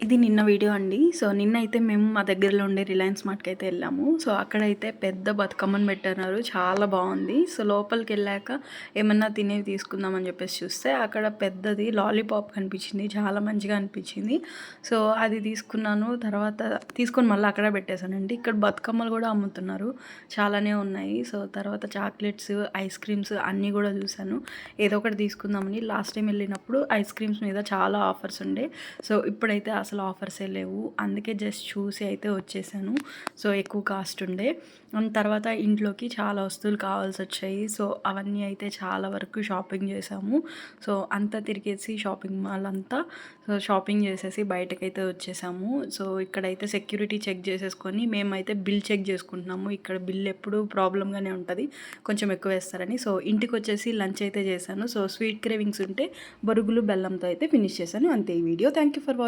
ఇది నిన్న వీడియో అండి. సో, నిన్నైతే మేము మా దగ్గరలో ఉండే రిలయన్స్ మార్ట్‌కైతే ఎళ్ళాము. సో, అక్కడైతే పెద్ద బతుకమ్మను పెట్టన్నారు. చాలా బావుంది. సో, లోపలికెళ్ళాక ఏమన్నా తినేవి తీసుకుందాం అని చెప్పేసి చూస్తే, అక్కడ పెద్దది లాలీపాప్ కనిపించింది. చాలా మంచిగా అనిపించింది. సో, అది తీసుకున్నాను. తర్వాత తీసుకొని మళ్ళీ అక్కడే పెట్టేసానండి. ఇక్కడ బతుకమ్మలు కూడా అమ్ముతున్నారు. చాలానే ఉన్నాయి. సో, తర్వాత చాక్లెట్స్, ఐస్ క్రీమ్స్ అన్నీ కూడా చూసాను. ఏదో ఒకటి తీసుకుందామని లాస్ట్ టైం వెళ్ళినప్పుడు ఐస్ క్రీమ్స్ మీద చాలా ఆఫర్స్ ఉండే. సో, ఇప్పుడైతే అసలు ఆఫర్సే లేవు. అందుకే జస్ట్ చూసి అయితే వచ్చేసాను. సో, ఎక్కువ కాస్ట్ ఉండే. అండ్ తర్వాత ఇంట్లోకి చాలా వస్తువులు కావాల్సొచ్చాయి. సో, అవన్నీ అయితే చాలా వరకు షాపింగ్ చేశాము. సో, అంతా తిరిగేసి షాపింగ్ మాల్ అంతా షాపింగ్ చేసేసి బయటకైతే వచ్చేసాము. సో, ఇక్కడైతే సెక్యూరిటీ చెక్ చేసేసుకొని మేమైతే బిల్ చెక్ చేసుకుంటున్నాము. ఇక్కడ బిల్ ఎప్పుడు ప్రాబ్లమ్‌గానే ఉంటది. కొంచెం ఎక్కువ వేస్తారని. సో, ఇంటికొచ్చేసి లంచ్ అయితే చేశాను. సో, స్వీట్ క్రేవింగ్స్ ఉంటే బొరుగులు బెల్లంతో అయితే ఫినిష్ చేశాను. అంతే ఈ video. Thank you for watching.